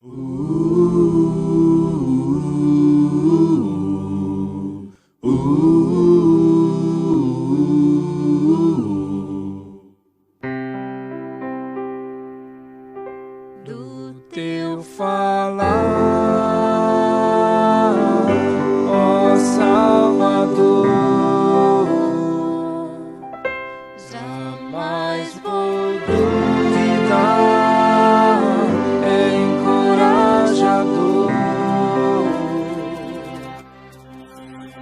Do teu falar, ó Salvador, jamais vou duvidar, é encorajador.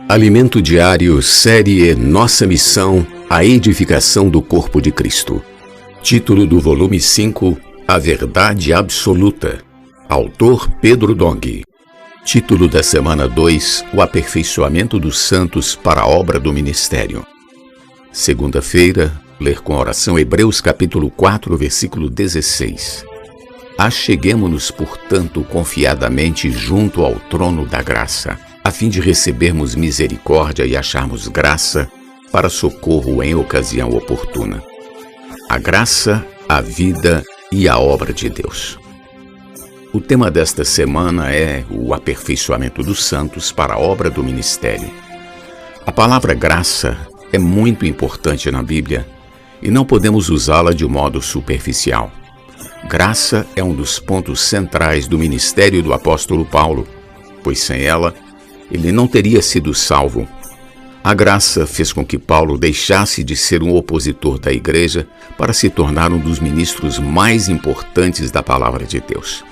Alimento Diário, série Nossa Missão, a edificação do corpo de Cristo. Título do volume 5, A Verdade Absoluta. Autor Pedro Dong. Título da semana 2, O aperfeiçoamento dos santos para a obra do ministério. Segunda-feira, ler com oração Hebreus capítulo 4, versículo 16. Acheguemo-nos, portanto, confiadamente junto ao trono da graça, a fim de recebermos misericórdia e acharmos graça para socorro em ocasião oportuna. A graça, a vida e a obra de Deus. O tema desta semana é o aperfeiçoamento dos santos para a obra do ministério. A palavra graça é muito importante na Bíblia e não podemos usá-la de modo superficial. Graça é um dos pontos centrais do ministério do apóstolo Paulo, pois sem ela, ele não teria sido salvo. A graça fez com que Paulo deixasse de ser um opositor da igreja para se tornar um dos ministros mais importantes da palavra de Deus.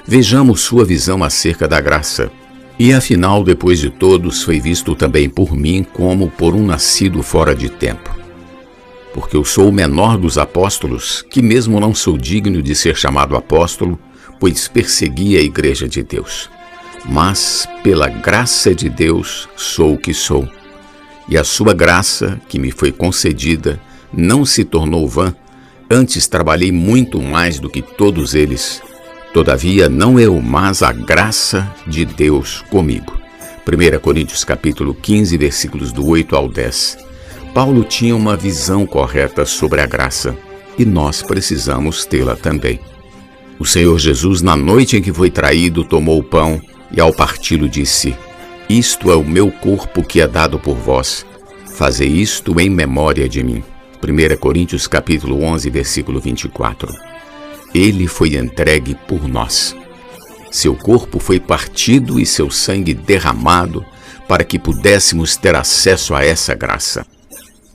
Vejamos sua visão acerca da graça. E afinal, depois de todos, foi visto também por mim como por um nascido fora de tempo. Porque eu sou o menor dos apóstolos, que mesmo não sou digno de ser chamado apóstolo, pois persegui a igreja de Deus. Mas, pela graça de Deus, sou o que sou. E a sua graça, que me foi concedida, não se tornou vã, antes trabalhei muito mais do que todos eles. Todavia, não eu, mas a graça de Deus comigo. 1 Coríntios capítulo 15, versículos do 8 ao 10. Paulo tinha uma visão correta sobre a graça, e nós precisamos tê-la também. O Senhor Jesus, na noite em que foi traído, tomou o pão e ao parti-lo disse: Isto é o meu corpo que é dado por vós. Fazei isto em memória de mim. 1 Coríntios capítulo 11, versículo 24. Ele foi entregue por nós. Seu corpo foi partido e seu sangue derramado para que pudéssemos ter acesso a essa graça.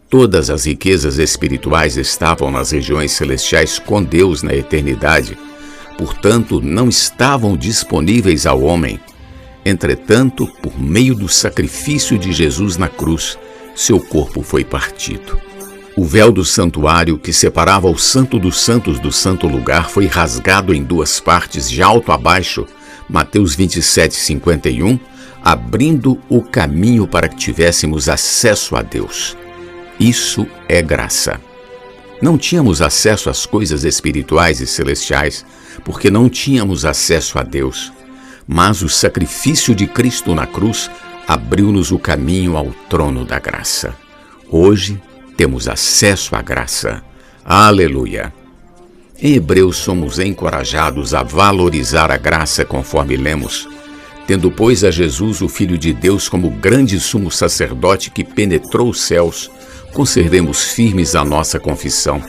Todas as riquezas espirituais estavam nas regiões celestiais com Deus na eternidade, portanto, não estavam disponíveis ao homem. Entretanto, por meio do sacrifício de Jesus na cruz, seu corpo foi partido. O véu do santuário que separava o Santo dos Santos do Santo Lugar foi rasgado em duas partes, de alto a baixo, Mateus 27, 51, abrindo o caminho para que tivéssemos acesso a Deus. Isso é graça. Não tínhamos acesso às coisas espirituais e celestiais, porque não tínhamos acesso a Deus. Mas o sacrifício de Cristo na cruz abriu-nos o caminho ao trono da graça. Hoje temos acesso à graça. Aleluia! Em Hebreus somos encorajados a valorizar a graça conforme lemos. Tendo, pois, a Jesus, o Filho de Deus, como grande sumo sacerdote que penetrou os céus, conservemos firmes a nossa confissão,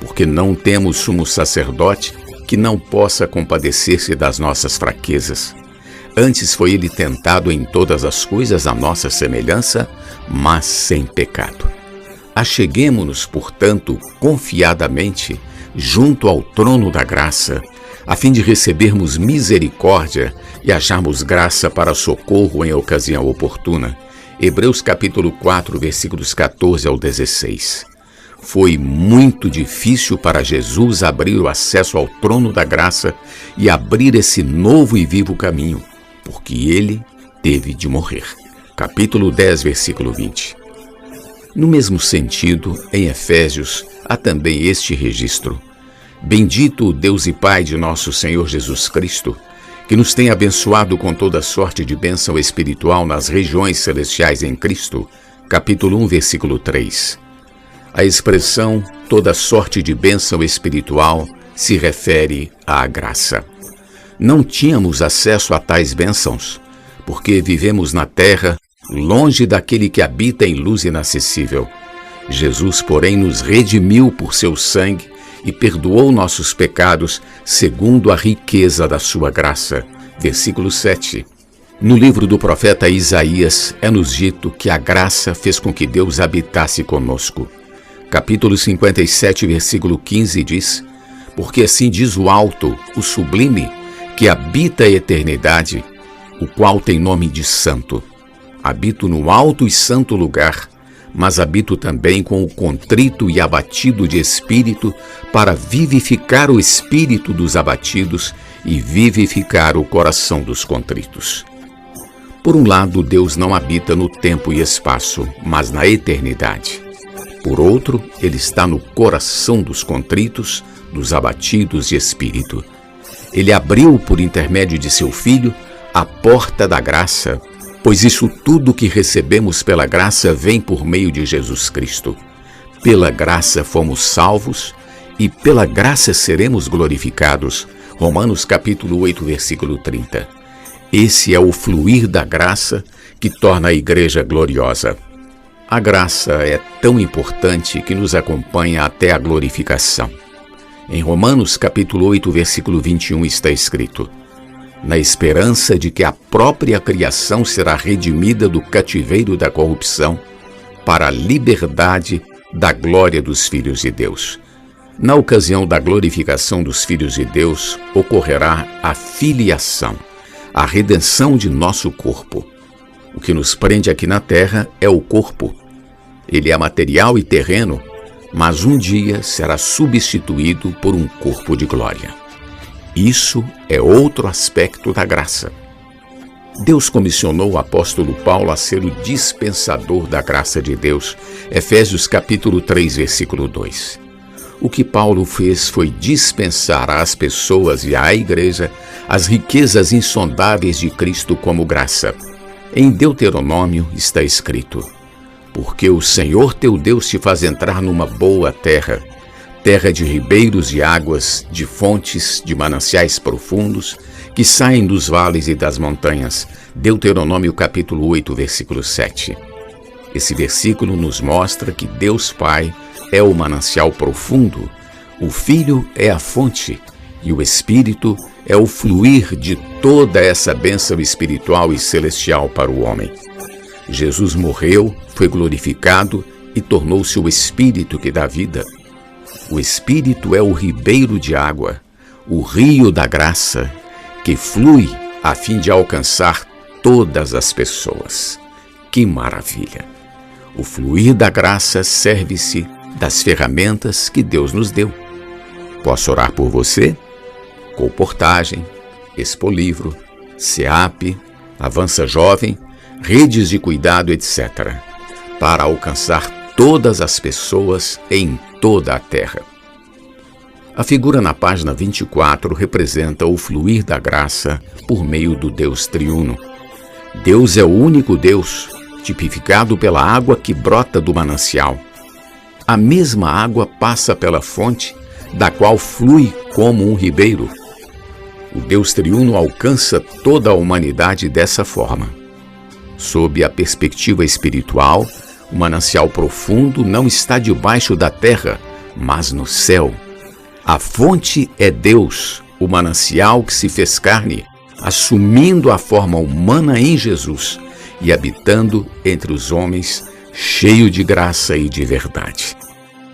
porque não temos sumo sacerdote que não possa compadecer-se das nossas fraquezas. Antes foi ele tentado em todas as coisas à nossa semelhança, mas sem pecado. Acheguemo-nos, portanto, confiadamente junto ao trono da graça, a fim de recebermos misericórdia e acharmos graça para socorro em ocasião oportuna. Hebreus capítulo 4, versículos 14 ao 16. Foi muito difícil para Jesus abrir o acesso ao trono da graça e abrir esse novo e vivo caminho, porque ele teve de morrer. Capítulo 10, versículo 20. No mesmo sentido, em Efésios, há também este registro: Bendito o Deus e Pai de nosso Senhor Jesus Cristo, que nos tem abençoado com toda sorte de bênção espiritual nas regiões celestiais em Cristo. Capítulo 1, versículo 3. A expressão toda sorte de bênção espiritual se refere à graça. não tínhamos acesso a tais bênçãos, porque vivemos na terra, longe daquele que habita em luz inacessível. Jesus, porém, nos redimiu por seu sangue e perdoou nossos pecados segundo a riqueza da sua graça. Versículo 7. No livro do profeta Isaías é-nos dito que a graça fez com que Deus habitasse conosco. Capítulo 57, versículo 15 diz: porque assim diz o alto, o sublime, que habita a eternidade, o qual tem nome de santo. Habito no alto e santo lugar, mas habito também com o contrito e abatido de espírito, para vivificar o espírito dos abatidos e vivificar o coração dos contritos. Por um lado, Deus não habita no tempo e espaço, mas na eternidade. Por outro, Ele está no coração dos contritos, dos abatidos de espírito. Ele abriu, por intermédio de seu Filho, a porta da graça, pois isso tudo que recebemos pela graça vem por meio de Jesus Cristo. Pela graça fomos salvos e pela graça seremos glorificados. Romanos capítulo 8, versículo 30. Esse é o fluir da graça que torna a igreja gloriosa. A graça é tão importante que nos acompanha até a glorificação. Em Romanos capítulo 8, versículo 21 está escrito: na esperança de que a própria criação será redimida do cativeiro da corrupção para a liberdade da glória dos filhos de Deus. Na ocasião da glorificação dos filhos de Deus, ocorrerá a filiação, a redenção de nosso corpo. O que nos prende aqui na terra é o corpo. Ele é material e terreno, mas um dia será substituído por um corpo de glória. Isso é outro aspecto da graça. Deus comissionou o apóstolo Paulo a ser o dispensador da graça de Deus. Efésios capítulo 3, versículo 2. O que Paulo fez foi dispensar às pessoas e à igreja as riquezas insondáveis de Cristo como graça. Em Deuteronômio está escrito: porque o Senhor teu Deus te faz entrar numa boa terra, terra de ribeiros de águas, de fontes, de mananciais profundos, que saem dos vales e das montanhas. Deuteronômio capítulo 8, versículo 7. Esse versículo nos mostra que Deus Pai é o manancial profundo, o Filho é a fonte e o Espírito é o fluir de toda essa bênção espiritual e celestial para o homem. Jesus morreu, foi glorificado e tornou-se o Espírito que dá vida. O Espírito é o ribeiro de água, o rio da graça, que flui a fim de alcançar todas as pessoas. Que maravilha! O fluir da graça serve-se das ferramentas que Deus nos deu. Posso orar por você? Colportagem, Expolivro, SEAP, Avança Jovem, redes de cuidado, etc., para alcançar todas as pessoas em toda a terra. A figura na página 24 representa o fluir da graça por meio do Deus triuno. Deus é o único Deus, tipificado pela água que brota do manancial. A mesma água passa pela fonte, da qual flui como um ribeiro. O Deus triuno alcança toda a humanidade dessa forma. Sob a perspectiva espiritual, o manancial profundo não está debaixo da terra, mas no céu. A fonte é Deus, o manancial que se fez carne, assumindo a forma humana em Jesus e habitando entre os homens, cheio de graça e de verdade.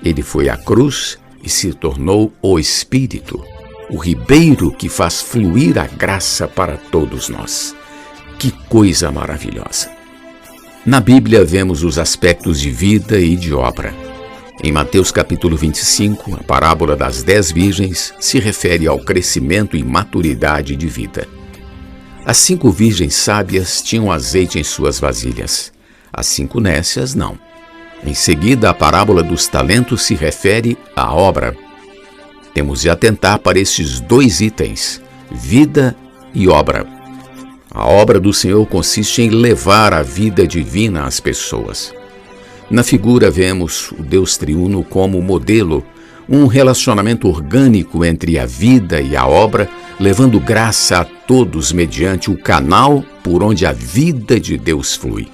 Ele foi à cruz e se tornou o Espírito, o ribeiro que faz fluir a graça para todos nós. Que coisa maravilhosa! Na Bíblia vemos os aspectos de vida e de obra. Em Mateus capítulo 25, a parábola das 10 virgens se refere ao crescimento e maturidade de vida. As 5 virgens sábias tinham azeite em suas vasilhas. As 5 nécias, não. Em seguida, a parábola dos talentos se refere à obra. Temos de atentar para estes 2 itens, vida e obra. A obra do Senhor consiste em levar a vida divina às pessoas. Na figura vemos o Deus triuno como modelo, um relacionamento orgânico entre a vida e a obra, levando graça a todos mediante o canal por onde a vida de Deus flui.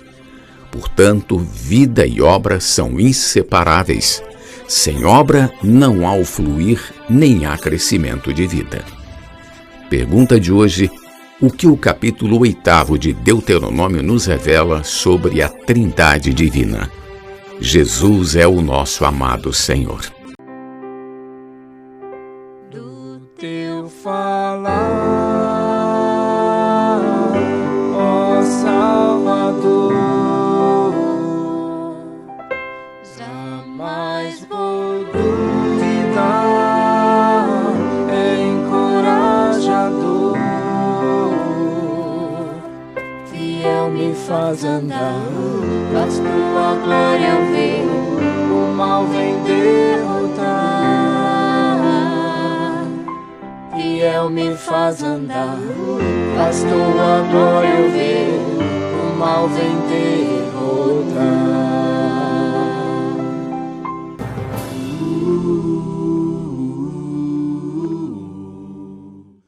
Portanto, vida e obra são inseparáveis. Sem obra não há o fluir, nem há crescimento de vida. Pergunta de hoje: o que o capítulo 8º de Deuteronômio nos revela sobre a Trindade Divina? Jesus é o nosso amado Senhor. Do teu falar, ó Salvador, jamais vou duvidar, é encorajador, fiel me faz andar, faz tua glória eu ver, o mal vem derrotar. Fiel me faz andar, faz tua glória eu ver, o mal vem derrotar.